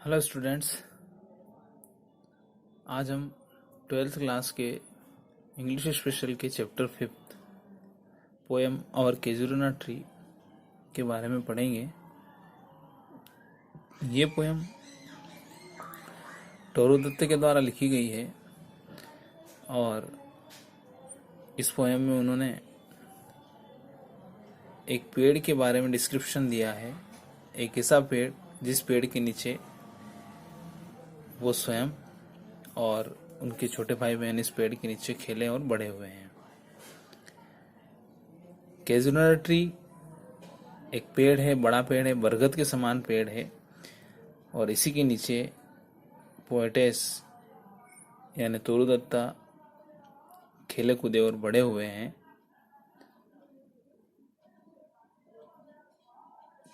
Hello students. आज हम 12th class के इंग्लिश स्पेशल के चैप्टर 5 पोएम और केजुरना ट्री के बारे में पढ़ेंगे। ये पोएम टोरू दत्त के द्वारा लिखी गई है और इस पोएम में उन्होंने एक पेड़ के बारे में डिस्क्रिप्शन दिया है। एक ऐसा पेड़ जिस पेड़ के नीचे वो स्वयं और उनके छोटे भाई बहन इस पेड़ के नीचे खेले और बड़े हुए हैं। केजुरना ट्री एक पेड़ है, बड़ा पेड़ है, बरगद के समान पेड़ है और इसी के नीचे पोएटेस यानी तोरू दत्ता खेले कूदे और बड़े हुए हैं।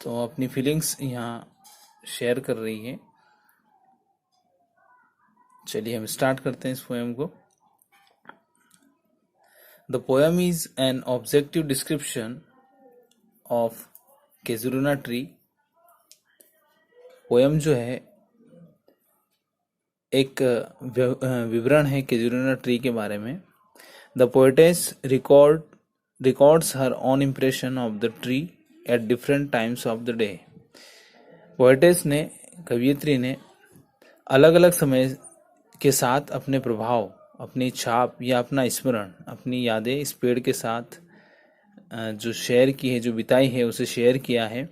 तो अपनी फीलिंग्स यहाँ शेयर कर रही है। चलिए हम स्टार्ट करते हैं इस पोएम को। The poem is an objective description of casuarina tree. Poem जो है एक विवरण है केजुरना ट्री के बारे में। The poetess records her own impression of the tree at different times of the day. Poetess ने, कवियत्री ने अलग अलग समय के साथ अपने प्रभाव, अपनी छाप या अपना स्मरण, अपनी यादें इस पेड़ के साथ जो शेयर की है, जो बिताई है, उसे शेयर किया है।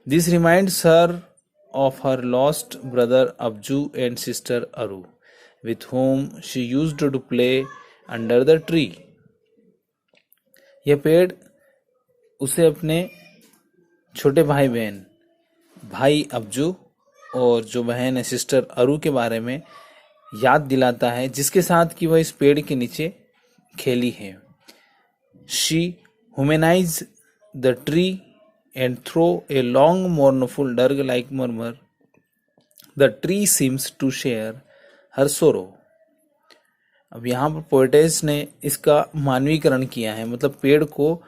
This reminds her of her lost brother Abju and sister Aru with whom she used to play under the tree. यह पेड़ उसे अपने छोटे भाई बहन, भाई अब्जू और जो बहन है सिस्टर अरू के बारे में याद दिलाता है, जिसके साथ कि वह इस पेड़ के नीचे खेली है। She humanise the tree and throw a long mournful dirge like murmur the tree seems to share her sorrow. अब यहाँ पर पोएटेस ने इसका मानवीकरण किया है, मतलब पेड़ को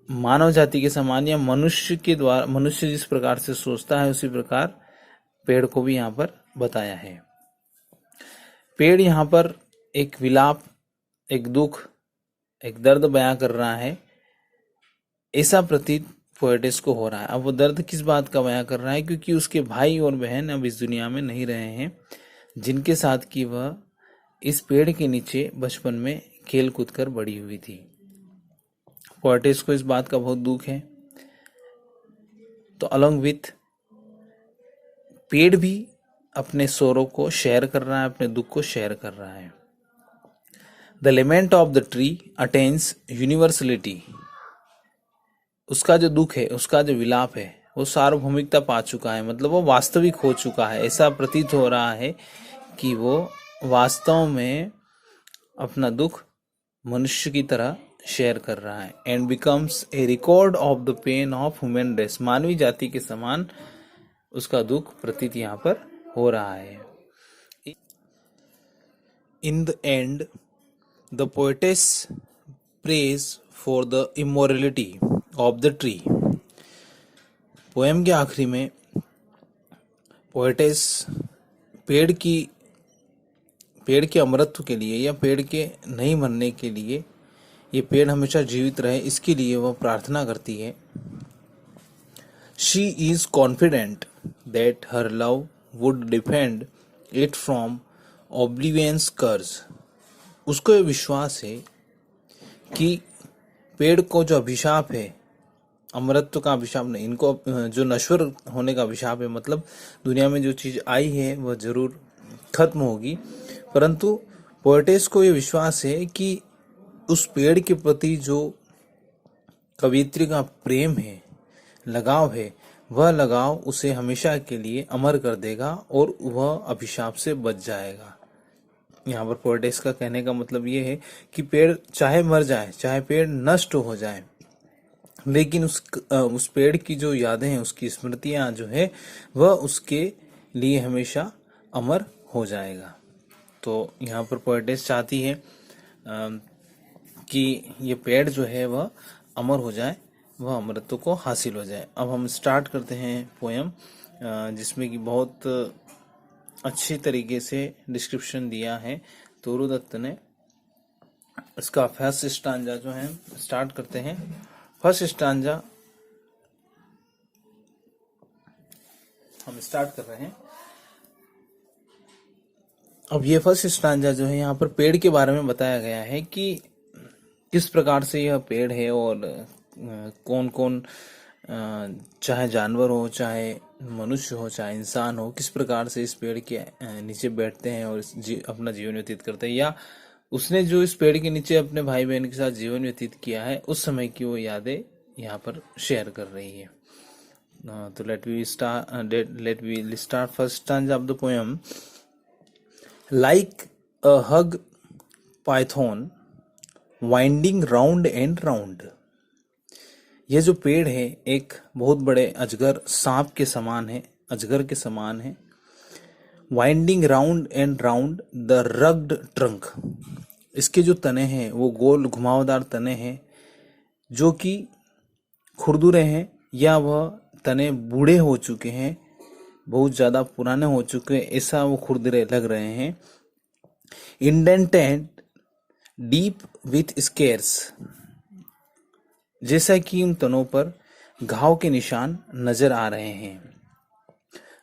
मानव जाति के समान या मनुष्य के द्वारा, मनुष्य जिस प्रकार से सोचता है उसी प्रकार पेड़ को भी यहाँ पर बताया है। पेड़ यहाँ पर एक विलाप, एक दुख, एक दर्द बयां कर रहा है, ऐसा प्रतीत पोएटेस को हो रहा है। अब वो दर्द किस बात का बयां कर रहा है? क्योंकि उसके भाई और बहन अब इस दुनिया में नहीं रहे हैं, जिनके साथ कि वह इस पेड़ के नीचे बचपन में खेल कूद कर बड़ी हुई थी। पोएटेस को इस बात का बहुत दुख है। तो अलॉन्ग विथ पेड़ भी अपने सोरो को शेयर कर रहा है, अपने दुख को शेयर कर रहा है। The lament of the tree attains universality. उसका जो दुख है, उसका जो विलाप है, वो सार्वभौमिकता पा चुका है, मतलब वो वास्तविक हो चुका है। ऐसा प्रतीत हो रहा है कि वो वास्तव में अपना दुख मनुष्य की तरह शेयर कर रहा है। And becomes a record of the pain of human race. मानवीय जाति के समान उसका दुख प्रतीत यहाँ पर हो रहा है। In the end, the poetess prays for the immortality of the tree. Poem के आखिरी में पोएटेस पेड़ के अमरत्व के लिए या पेड़ के नहीं मरने के लिए, ये पेड़ हमेशा जीवित रहे, इसके लिए वह प्रार्थना करती है। She is confident that her love would defend it from oblivion's curse. उसको ये विश्वास है कि पेड़ को जो अभिशाप है, अमरत्व का अभिशाप नहीं, इनको जो नश्वर होने का अभिशाप है, मतलब दुनिया में जो चीज आई है वह जरूर खत्म होगी, परंतु पोएटेस को ये विश्वास है कि उस पेड़ के प्रति जो कवियत्री का प्रेम है, लगाव है, वह लगाव उसे हमेशा के लिए अमर कर देगा और वह अभिशाप से बच जाएगा। यहाँ पर पोएटेस का कहने का मतलब ये है कि पेड़ चाहे मर जाए, चाहे पेड़ नष्ट हो जाए, लेकिन उस पेड़ की जो यादें हैं, उसकी स्मृतियां जो है, वह उसके लिए हमेशा अमर हो जाएगा। तो यहाँ पर पोएटेस चाहती है कि ये पेड़ जो है वह अमर हो जाए, वह अमरत्व को हासिल हो जाए। अब हम स्टार्ट करते हैं पोएम। जिसमें कि बहुत अच्छी तरीके से डिस्क्रिप्शन दिया है तोरू दत्त ने। इसका फर्स्ट स्टांजा जो है स्टार्ट करते हैं। फर्स्ट स्टांजा हम स्टार्ट कर रहे हैं। अब ये फर्स्ट स्टांजा जो है यहाँ पर पेड़ के बारे में बताया गया है कि किस प्रकार से यह पेड़ है और कौन कौन चाहे जानवर हो, चाहे मनुष्य हो, चाहे इंसान हो, किस प्रकार से इस पेड़ के नीचे बैठते हैं और अपना जीवन व्यतीत करते हैं, या उसने जो इस पेड़ के नीचे अपने भाई बहन के साथ जीवन व्यतीत किया है उस समय की वो यादें यहाँ पर शेयर कर रही है। तो let we start first stanza of the poem. Like a huge python winding round and round. यह जो पेड़ है एक बहुत बड़े अजगर सांप के समान है, अजगर के समान है। Winding round and round the rugged trunk. इसके जो तने हैं वो गोल घुमावदार तने हैं जो कि खुरदुरे हैं, या वह तने बूढ़े हो चुके हैं, बहुत ज्यादा पुराने हो चुके हैं, ऐसा वो खुरदुरे लग रहे हैं। Indented deep with scarce. जैसा कि इन तनों पर घाव के निशान नजर आ रहे हैं।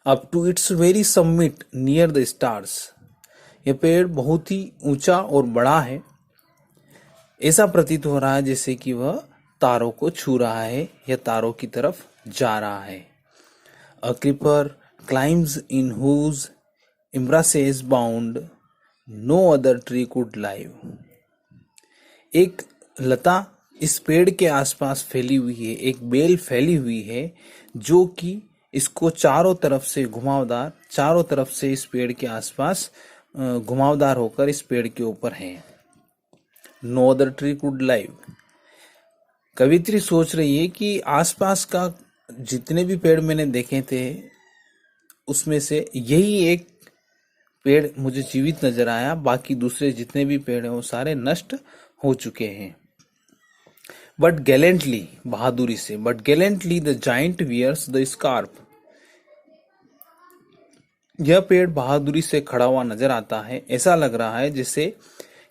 Up to its very summit near the stars. यह पेड़ बहुत ही ऊंचा और बड़ा है, ऐसा प्रतीत हो रहा है जैसे कि वह तारों को छू रहा है या तारों की तरफ जा रहा है। A creeper climbs in whose embraces bound no other tree could live. एक लता इस पेड़ के आसपास फैली हुई है, एक बेल फैली हुई है जो कि इसको चारों तरफ से घुमावदार, चारों तरफ से इस पेड़ के आसपास घुमावदार होकर इस पेड़ के ऊपर है। No other tree could live. कवित्री सोच रही है कि आसपास का जितने भी पेड़ मैंने देखे थे उसमें से यही एक पेड़ मुझे जीवित नजर आया, बाकी दूसरे जितने भी पेड़ हैं वो सारे नष्ट हो चुके हैं। बट गैलेंटली, बहादुरी से, but gallantly the giant wears the scarf. यह पेड़ बहादुरी से खड़ा हुआ नजर आता है, ऐसा लग रहा है जैसे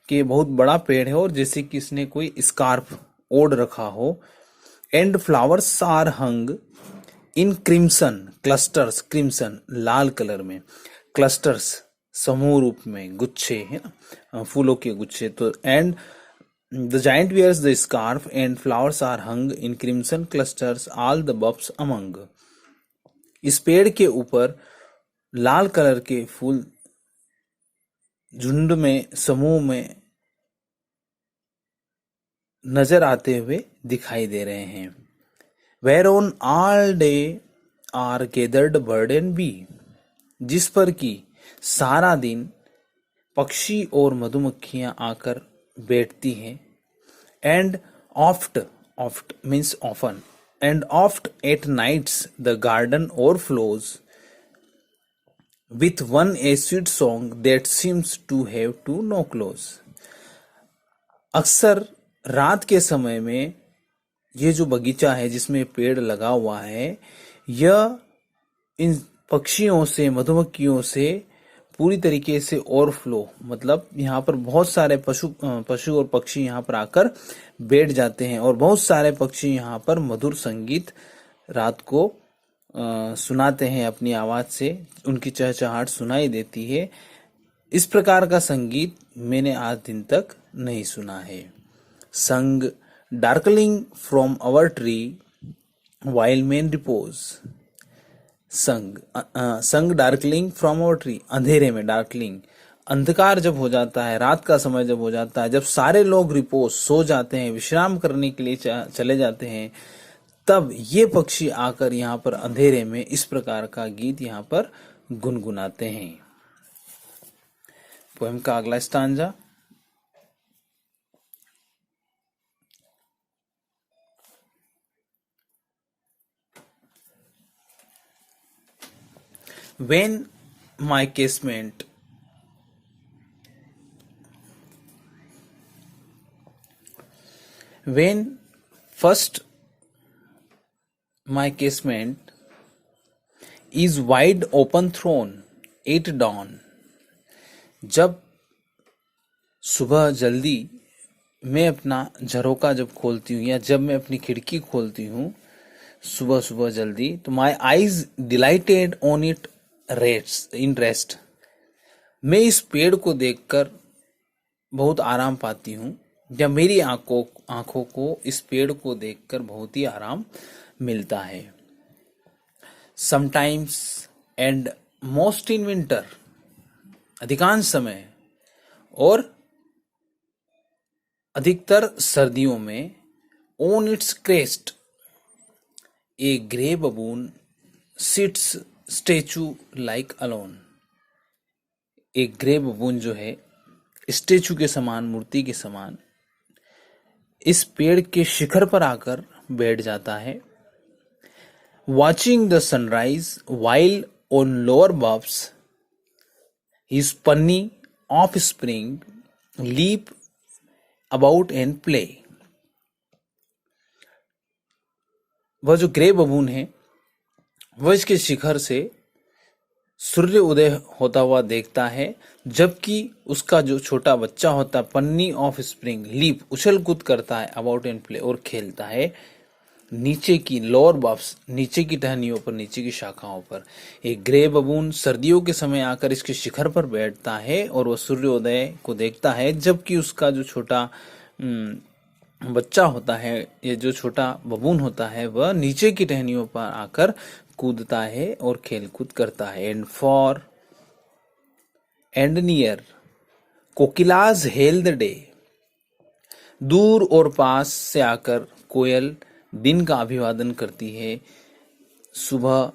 कि बहुत बड़ा पेड़ है और जैसे कि इसने कोई स्कार्फ ओढ़ रखा हो। And flowers are hung in crimson clusters. Crimson लाल कलर में, क्लस्टर्स समूह रूप में, गुच्छे है ना, फूलों के गुच्छे। तो and the giant wears the scarf and flowers are hung in crimson clusters all the boughs among. इस पेड़ के ऊपर लाल कलर के फूल झुंड में, समूह में नजर आते हुए दिखाई दे रहे हैं। Whereon all day are gathered bird and bee. जिस पर कि सारा दिन पक्षी और मधुमक्खियां आकर बैठती हैं। And oft, oft means often, and oft at nights the garden overflows with one a sweet song that seems to have to no close। अक्सर रात के समय में ये जो बगीचा है जिसमें पेड़ लगा हुआ है, यह इन पक्षियों से, मधुमक्खियों से पूरी तरीके से ओवरफ्लो, मतलब यहाँ पर बहुत सारे पशु और पक्षी यहाँ पर आकर बैठ जाते हैं और बहुत सारे पक्षी यहाँ पर मधुर संगीत रात को सुनाते हैं अपनी आवाज से, उनकी चहचहाहट सुनाई देती है। इस प्रकार का संगीत मैंने आज दिन तक नहीं सुना है। संग darkling from our tree while main repose. संग डार्कलिंग फ्रॉम अवर ट्री, अंधेरे में, डार्कलिंग अंधकार जब हो जाता है, रात का समय जब हो जाता है, जब सारे लोग रिपोज सो जाते हैं, विश्राम करने के लिए चले जाते हैं, तब ये पक्षी आकर यहाँ पर अंधेरे में इस प्रकार का गीत यहाँ पर गुनगुनाते हैं। पोएम का अगला stanza. When my casement when first my casement is wide open thrown at dawn. जब सुबह जल्दी मैं अपना झरोका जब खोलती हूँ या जब मैं अपनी खिड़की खोलती हूँ सुबह सुबह जल्दी, तो my eyes dilated on it rest. मैं इस पेड़ को देखकर बहुत आराम पाती हूँ, या मेरी आंखों को इस पेड़ को देखकर बहुत ही आराम मिलता है। Sometimes and most in winter, अधिकांश समय और अधिकतर सर्दियों में, on its crest a grey baboon sits statue like alone. एक ग्रे बबून जो है स्टेचू के समान, मूर्ति के समान इस पेड़ के शिखर पर आकर बैठ जाता है। Watching the sunrise while on lower boughs his puny offspring leap about and play. वह जो ग्रे बबून है वह इसके शिखर से सूर्य उदय होता हुआ देखता है, जबकि उसका जो छोटा बच्चा होता है पन्नी ऑफ स्प्रिंग लीप उछल कूद करता है, अबाउट एंड प्ले और खेलता है नीचे की लोअर बब्स, नीचे की टहनियों पर, नीचे की शाखाओं पर। एक ग्रे बबून सर्दियों के समय आकर इसके शिखर पर बैठता है और वह सूर्योदय को देखता है, जबकि उसका जो छोटा बच्चा होता है, ये जो छोटा बबून होता है, वह नीचे की टहनियों पर आकर कूदता है और खेल कूद करता है। And far and near kokilas hail the day, दूर और पास से आकर कोयल दिन का अभिवादन करती है। सुबह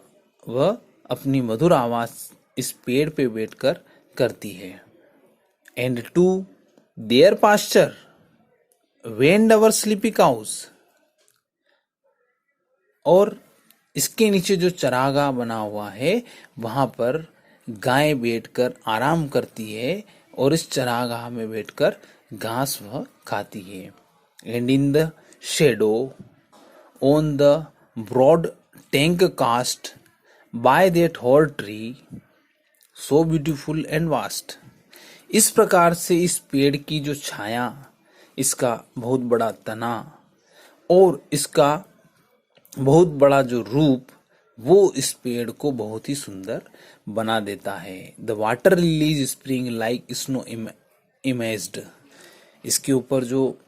वह अपनी मधुर आवाज इस पेड़ पे बैठकर करती है। And to their pasture wend our sleepy cows, और इसके नीचे जो चरागाह बना हुआ है वहां पर गाय बैठकर आराम करती है और इस चरागाह में बैठकर घास वह खाती है। And in the shadow on the broad tank cast by that hoar tree so beautiful and vast. इस प्रकार से इस पेड़ की जो छाया, इसका बहुत बड़ा तना और इसका बहुत बड़ा जो रूप, वो इस पेड़ को बहुत ही सुंदर बना देता है। The water lilies spring like snow imaged. इसके ऊपर जो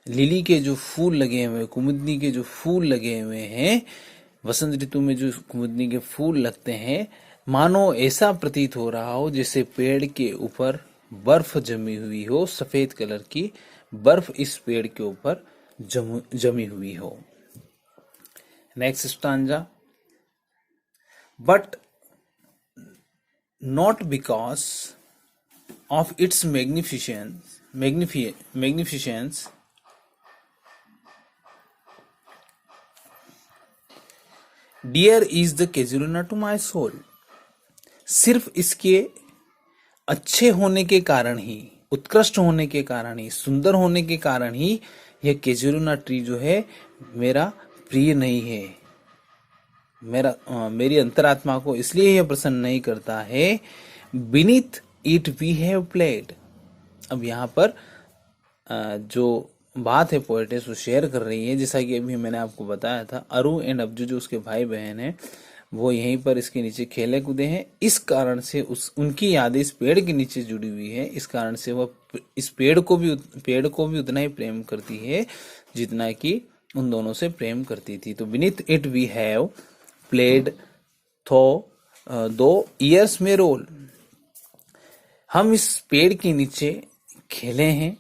लिली के जो फूल लगे हुए, कुमुदनी के जो फूल लगे हुए हैं, वसंत ऋतु में जो कुमुदनी के फूल लगते हैं, मानो ऐसा प्रतीत हो रहा हो जैसे पेड़ के ऊपर बर्फ जमी हुई हो, सफेद कलर की बर्फ इस पेड़ के ऊपर जमी हुई हो। Next stanza. But not because of its magnificence dear is the casuarina to my soul. सिर्फ इसके अच्छे होने के कारण ही, उत्कृष्ट होने के कारण ही, सुंदर होने के कारण ही यह कैजुलिना ट्री जो है मेरा प्रिय नहीं है, मेरी अंतरात्मा को इसलिए यह प्रसन्न नहीं करता है। Beneath it we have played. अब यहाँ पर जो बात है पोएटेस वो शेयर कर रही है, जैसा कि अभी मैंने आपको बताया था, अरु एंड अब्जू जो उसके भाई बहन हैं वो यहीं पर इसके नीचे खेले कूदे हैं। इस कारण से उनकी यादें इस पेड़ के नीचे जुड़ी हुई है। इस कारण से वह इस पेड़ को भी उतना ही प्रेम करती है जितना कि उन दोनों से प्रेम करती थी। तो beneath it we have played though years may roll. हम इस पेड़ के नीचे खेले हैं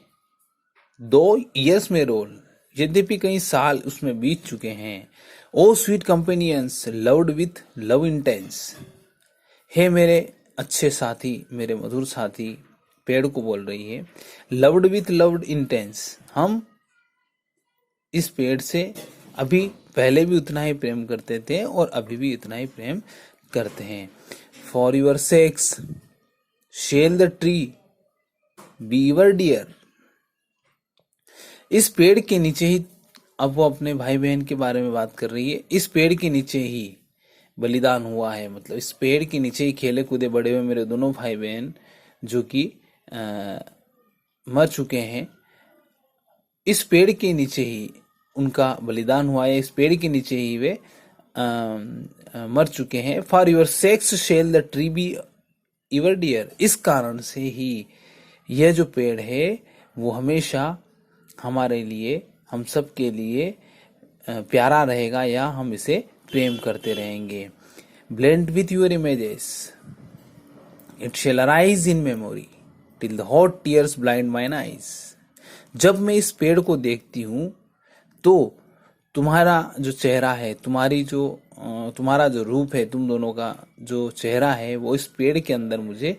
2 ईयर्स में रोल, यद्यपि कई साल उसमें बीत चुके हैं। O sweet companions loved with love intense. हे मेरे अच्छे साथी, मेरे मधुर साथी, पेड़ को बोल रही है, लव्ड विथ लव्ड इंटेंस। हम इस पेड़ से अभी पहले भी उतना ही प्रेम करते थे और अभी भी इतना ही प्रेम करते हैं। For your sakes shall the tree be your dear. इस पेड़ के नीचे ही, अब वो अपने भाई बहन के बारे में बात कर रही है, इस पेड़ के नीचे ही बलिदान हुआ है। मतलब इस पेड़ के नीचे ही खेले कूदे बड़े हुए मेरे दोनों भाई बहन जो कि मर चुके हैं, इस पेड़ के नीचे ही उनका बलिदान हुआ है, इस पेड़ के नीचे ही वे मर चुके हैं। For your sakes shall the tree be ever dear, इस कारण से ही यह जो पेड़ है वो हमेशा हमारे लिए, हम सब के लिए प्यारा रहेगा, या हम इसे प्रेम करते रहेंगे। Blend with your images it shall arise in memory till the hot tears blind mine eyes. जब मैं इस पेड़ को देखती हूँ तो तुम्हारा जो चेहरा है, तुम्हारा जो रूप है, तुम दोनों का जो चेहरा है वो इस पेड़ के अंदर मुझे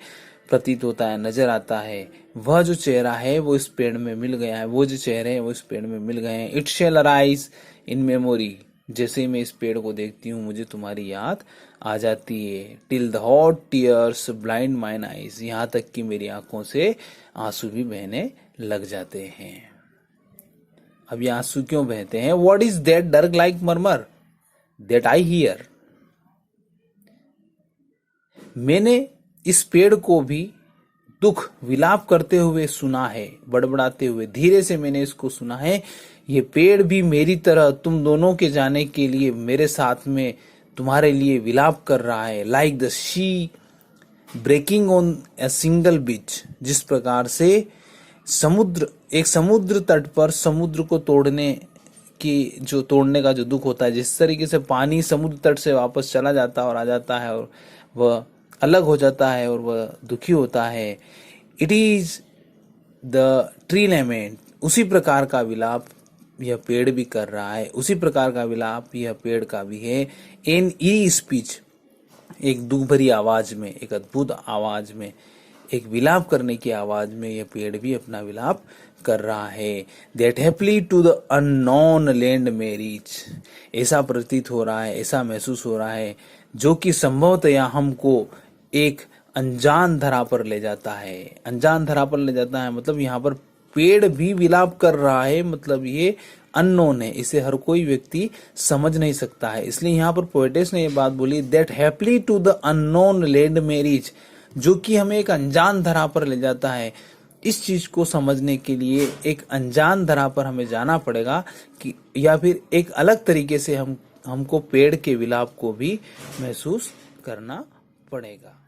प्रतीत होता है, नजर आता है। वह जो चेहरा है वो इस पेड़ में मिल गया है, वो जो चेहरे हैं वो इस पेड़ में मिल गए हैं। It shall arise in memory, जैसे ही मैं इस पेड़ को देखती हूँ मुझे तुम्हारी याद आ जाती है। Till the hot tears blind mine eyes, यहाँ तक कि मेरी आंखों से आंसू भी बहने लग जाते हैं। अब ये आंसू क्यों बहते हैं? What is that dirge like murmur that I hear, मैंने इस पेड़ को भी दुख विलाप करते हुए सुना है, बड़बड़ाते हुए धीरे से मैंने इसको सुना है। ये पेड़ भी मेरी तरह तुम दोनों के जाने के लिए मेरे साथ में तुम्हारे लिए विलाप कर रहा है। Like the sea breaking on a shingle beach, जिस प्रकार से एक समुद्र तट पर समुद्र को तोड़ने का जो दुख होता है, जिस तरीके से पानी समुद्र तट से वापस चला जाता है और आ जाता है और वह अलग हो जाता है और वह दुखी होता है। It is the tree lament, उसी प्रकार का विलाप यह पेड़ भी कर रहा है, उसी प्रकार का विलाप यह पेड़ का भी है। इन ई स्पीच, एक दुख भरी आवाज में, एक अद्भुत आवाज में, एक विलाप करने की आवाज में यह पेड़ भी अपना विलाप कर रहा है। That happily to the unknown land may reach, ऐसा प्रतीत हो रहा है, ऐसा महसूस हो रहा है जो कि संभवतया हमको एक अनजान धरा पर ले जाता है। अनजान धरा पर ले जाता है मतलब यहाँ पर पेड़ भी विलाप कर रहा है, मतलब ये अननोन है, इसे हर कोई व्यक्ति समझ नहीं सकता है। इसलिए यहाँ पर पोएटेस ने ये बात बोली, that happily to the unknown land may reach, जो कि हमें एक अनजान धरा पर ले जाता है। इस चीज को समझने के लिए एक अनजान धरा पर हमें जाना पड़ेगा, कि या फिर एक अलग तरीके से हमको पेड़ के विलाप को भी महसूस करना पड़ेगा।